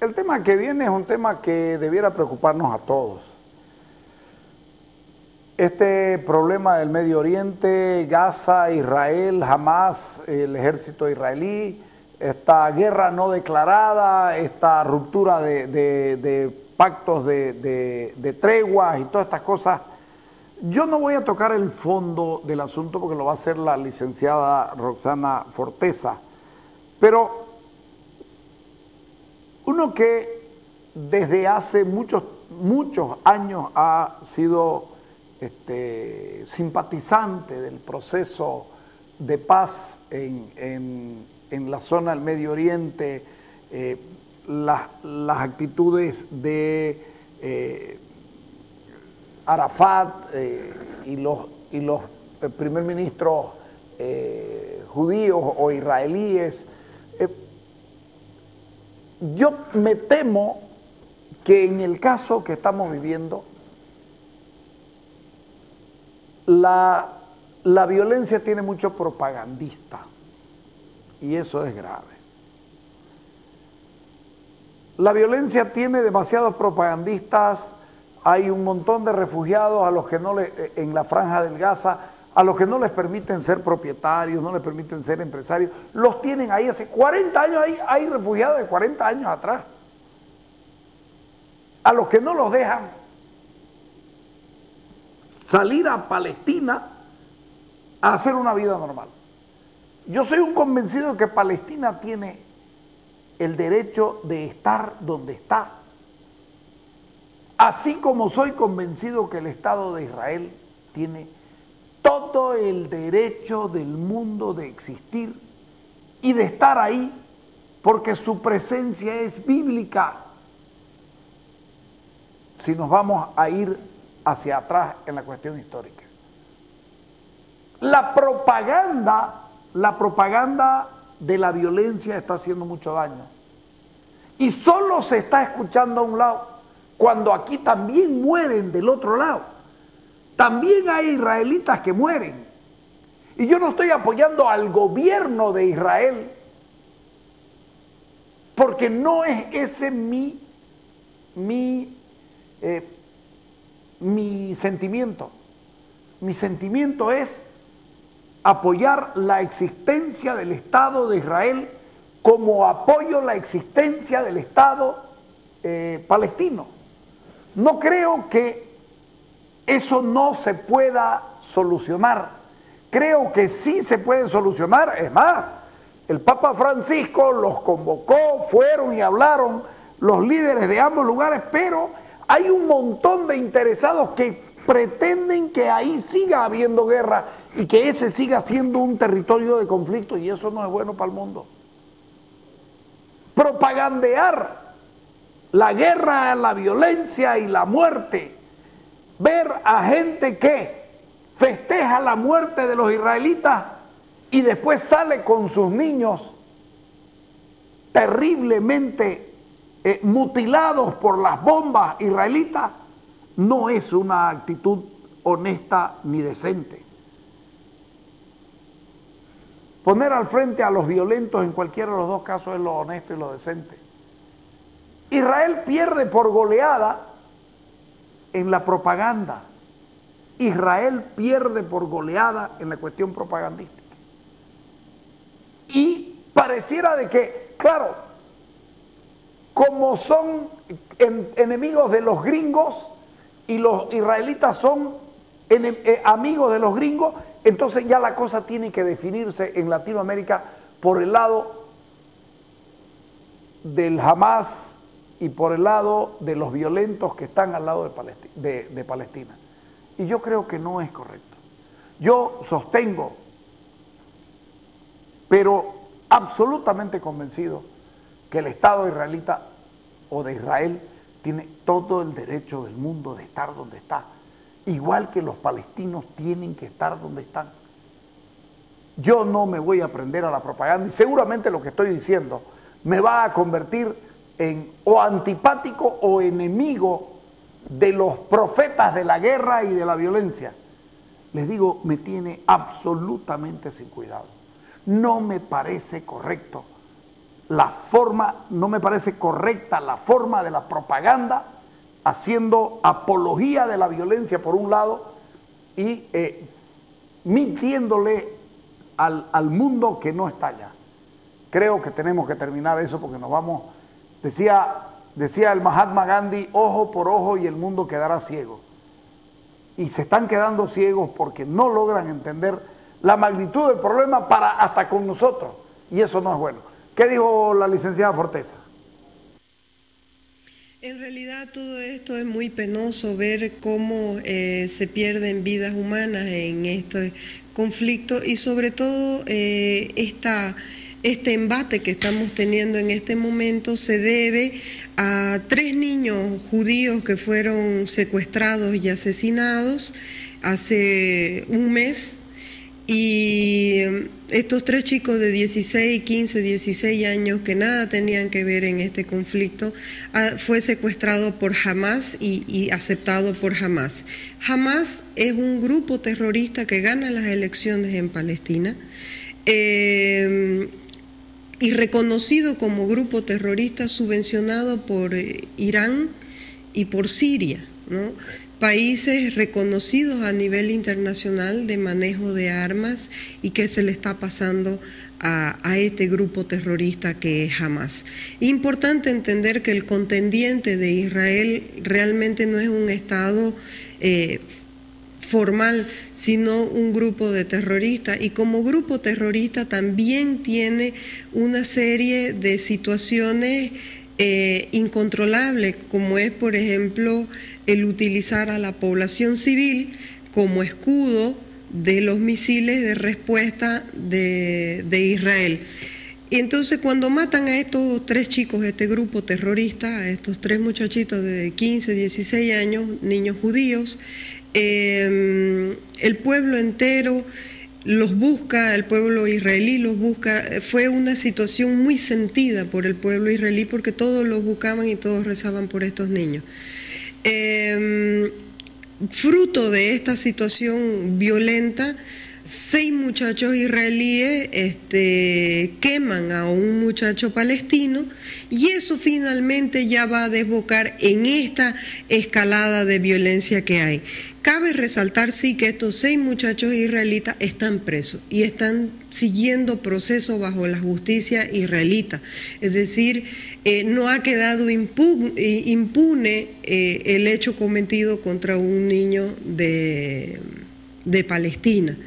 El tema que viene es un tema que debiera preocuparnos a todos. Este problema del Medio Oriente, Gaza, Israel, Hamas, el ejército israelí, esta guerra no declarada, esta ruptura de pactos de treguas y todas estas cosas. Yo no voy a tocar el fondo del asunto porque lo va a hacer la licenciada Roxana Forteza, pero uno que desde hace muchos años ha sido simpatizante del proceso de paz en la zona del Medio Oriente, las actitudes de Arafat y los primer ministros judíos o israelíes. Yo me temo que en el caso que estamos viviendo, la violencia tiene mucho propagandista y eso es grave. La violencia tiene demasiados propagandistas, hay un montón de refugiados a los que en la franja del Gaza, a los que no les permiten ser propietarios, no les permiten ser empresarios, los tienen ahí hace 40 años, hay refugiados de 40 años atrás, a los que no los dejan salir a Palestina a hacer una vida normal. Yo soy un convencido de que Palestina tiene el derecho de estar donde está, así como soy convencido que el Estado de Israel tiene todo el derecho del mundo de existir y de estar ahí, porque su presencia es bíblica. Si nos vamos a ir hacia atrás en la cuestión histórica. La propaganda de la violencia está haciendo mucho daño. Y solo se está escuchando a un lado, cuando aquí también mueren del otro lado. También hay israelitas que mueren. Y yo no estoy apoyando al gobierno de Israel, porque no es ese mi sentimiento. Mi sentimiento es apoyar la existencia del Estado de Israel como apoyo la existencia del Estado palestino. No creo que eso no se pueda solucionar. Creo que sí se puede solucionar. Es más, el Papa Francisco los convocó, fueron y hablaron los líderes de ambos lugares, pero hay un montón de interesados que pretenden que ahí siga habiendo guerra y que ese siga siendo un territorio de conflicto, y eso no es bueno para el mundo. Propagandear la guerra, la violencia y la muerte, ver a gente que festeja la muerte de los israelitas y después sale con sus niños terriblemente mutilados por las bombas israelitas, no es una actitud honesta ni decente. Poner al frente a los violentos en cualquiera de los dos casos es lo honesto y lo decente. Israel pierde por goleada en la propaganda. Israel pierde por goleada en la cuestión propagandística. Y pareciera de que, claro, como son enemigos de los gringos y los israelitas son amigos de los gringos, entonces ya la cosa tiene que definirse en Latinoamérica por el lado del Hamas y por el lado de los violentos que están al lado de Palestina. Y yo creo que no es correcto. Yo sostengo, pero absolutamente convencido, que el Estado israelita o de Israel tiene todo el derecho del mundo de estar donde está, igual que los palestinos tienen que estar donde están. Yo no me voy a prender a la propaganda y seguramente lo que estoy diciendo me va a convertir en o antipático o enemigo de los profetas de la guerra y de la violencia. Les digo, me tiene absolutamente sin cuidado. No me parece correcto la forma, no me parece correcta la forma de la propaganda, haciendo apología de la violencia por un lado y mintiéndole al mundo que no está allá. Creo que tenemos que terminar eso porque nos vamos, decía el Mahatma Gandhi, ojo por ojo y el mundo quedará ciego. Y se están quedando ciegos porque no logran entender la magnitud del problema hasta con nosotros, y eso no es bueno. ¿Qué dijo la licenciada Forteza? En realidad todo esto es muy penoso, ver cómo se pierden vidas humanas en este conflicto y sobre todo este embate que estamos teniendo en este momento se debe a 3 niños judíos que fueron secuestrados y asesinados hace un mes. Y estos 3 chicos de 16, 15, 16 años que nada tenían que ver en este conflicto, fue secuestrado por Hamas y aceptado por Hamas. Hamas es un grupo terrorista que gana las elecciones en Palestina y reconocido como grupo terrorista subvencionado por Irán y por Siria, ¿no? Países reconocidos a nivel internacional de manejo de armas y que se le está pasando a este grupo terrorista que es Hamas. Importante entender que el contendiente de Israel realmente no es un Estado formal, sino un grupo de terroristas, y como grupo terrorista también tiene una serie de situaciones incontrolables, como es, por ejemplo, el utilizar a la población civil como escudo de los misiles de respuesta de Israel. Y entonces cuando matan a estos 3 chicos, este grupo terrorista, a estos 3 muchachitos de 15, 16 años, niños judíos, el pueblo entero los busca, el pueblo israelí los busca. Fue una situación muy sentida por el pueblo israelí porque todos los buscaban y todos rezaban por estos niños. Fruto de esta situación violenta, 6 muchachos israelíes queman a un muchacho palestino y eso finalmente ya va a desbocar en esta escalada de violencia que hay. Cabe resaltar, sí, que estos 6 muchachos israelitas están presos y están siguiendo procesos bajo la justicia israelita. Es decir, no ha quedado impune el hecho cometido contra un niño de Palestina.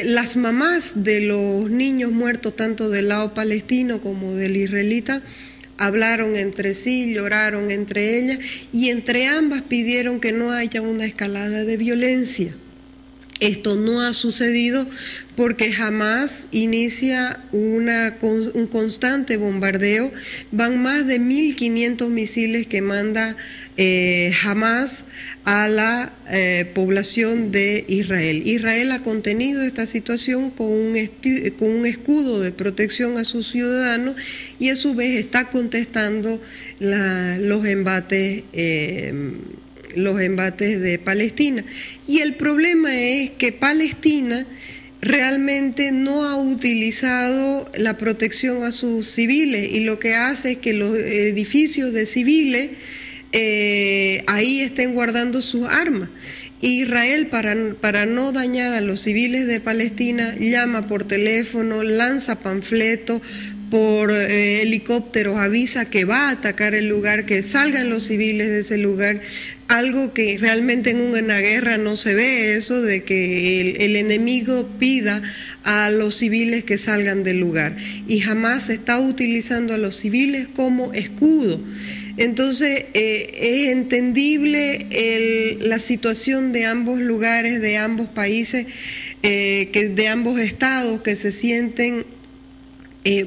Las mamás de los niños muertos, tanto del lado palestino como del israelita, hablaron entre sí, lloraron entre ellas y entre ambas pidieron que no haya una escalada de violencia. Esto no ha sucedido porque Hamas inicia un constante bombardeo. Van más de 1.500 misiles que manda Hamas a la población de Israel. Israel ha contenido esta situación con un escudo de protección a sus ciudadanos y a su vez está contestando los embates de Palestina. Y el problema es que Palestina realmente no ha utilizado la protección a sus civiles y lo que hace es que los edificios de civiles ahí estén guardando sus armas. Israel, para no dañar a los civiles de Palestina, llama por teléfono, lanza panfletos, por helicópteros avisa que va a atacar el lugar, que salgan los civiles de ese lugar, algo que realmente en una guerra no se ve, eso de que el enemigo pida a los civiles que salgan del lugar, y jamás está utilizando a los civiles como escudo. Entonces es entendible la situación de ambos lugares, de ambos países, de ambos estados que se sienten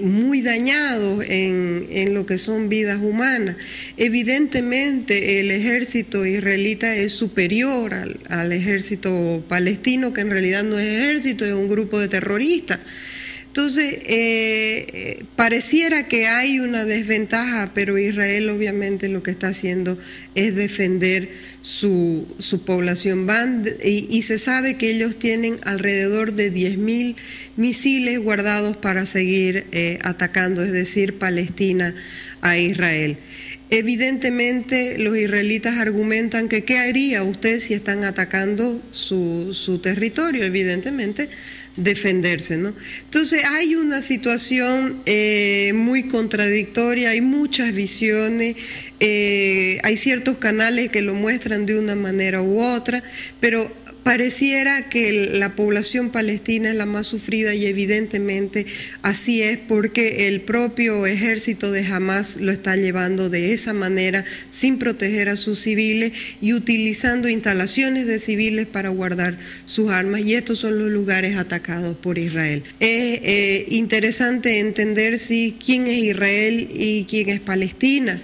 muy dañados en lo que son vidas humanas. Evidentemente el ejército israelita es superior al ejército palestino, que en realidad no es ejército, es un grupo de terroristas. Entonces, pareciera que hay una desventaja, pero Israel obviamente lo que está haciendo es defender su población. Y se sabe que ellos tienen alrededor de 10.000 misiles guardados para seguir atacando, es decir, Palestina a Israel. Evidentemente, los israelitas argumentan que ¿qué haría usted si están atacando su territorio? Evidentemente, defenderse, ¿no? Entonces, hay una situación muy contradictoria, hay muchas visiones, hay ciertos canales que lo muestran de una manera u otra, pero pareciera que la población palestina es la más sufrida y evidentemente así es porque el propio ejército de Hamas lo está llevando de esa manera sin proteger a sus civiles y utilizando instalaciones de civiles para guardar sus armas, y estos son los lugares atacados por Israel. Es interesante entender quién es Israel y quién es Palestina.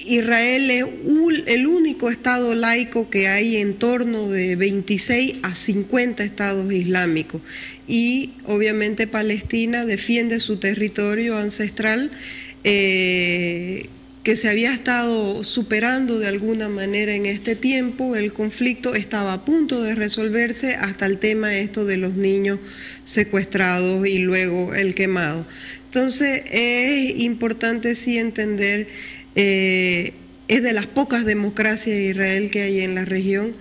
Israel es el único estado laico que hay en torno de 26 a 50 estados islámicos, y obviamente Palestina defiende su territorio ancestral que se había estado superando de alguna manera en este tiempo. El conflicto estaba a punto de resolverse hasta el tema esto de los niños secuestrados y luego el quemado. Entonces es importante sí entender, es de las pocas democracias de Israel que hay en la región.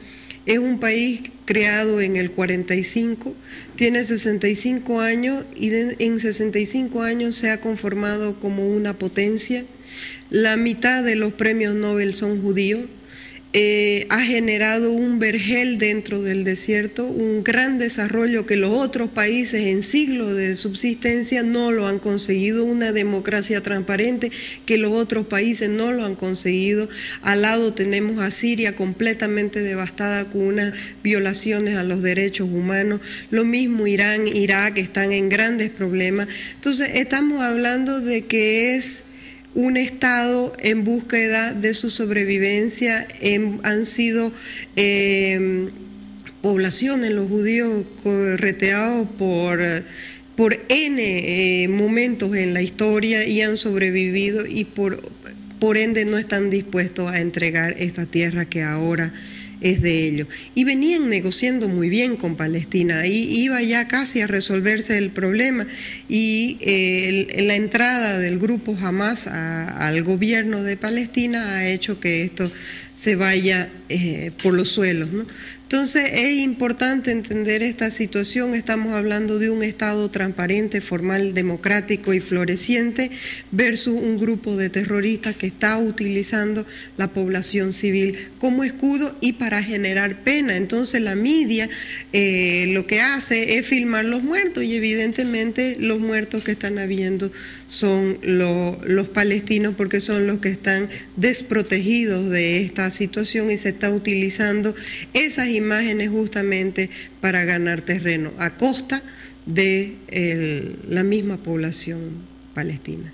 Es un país creado en el 45, tiene 65 años y en 65 años se ha conformado como una potencia. La mitad de los premios Nobel son judíos. Ha generado un vergel dentro del desierto, un gran desarrollo que los otros países en siglos de subsistencia no lo han conseguido, una democracia transparente que los otros países no lo han conseguido. Al lado tenemos a Siria completamente devastada con unas violaciones a los derechos humanos, lo mismo Irán, Irak, están en grandes problemas. Entonces estamos hablando de que es un Estado en búsqueda de su sobrevivencia. Han sido poblaciones, los judíos, correteados por N momentos en la historia y han sobrevivido, y por ende no están dispuestos a entregar esta tierra que ahora es de ellos. Y venían negociando muy bien con Palestina, y iba ya casi a resolverse el problema, y la entrada del grupo Hamas al gobierno de Palestina ha hecho que esto se vaya por los suelos, ¿no? Entonces es importante entender esta situación. Estamos hablando de un Estado transparente, formal, democrático y floreciente versus un grupo de terroristas que está utilizando la población civil como escudo y para generar pena. Entonces la media lo que hace es filmar los muertos, y evidentemente los muertos que están habiendo son los palestinos, porque son los que están desprotegidos de esta situación, y se está utilizando esas imágenes justamente para ganar terreno a costa de la misma población palestina.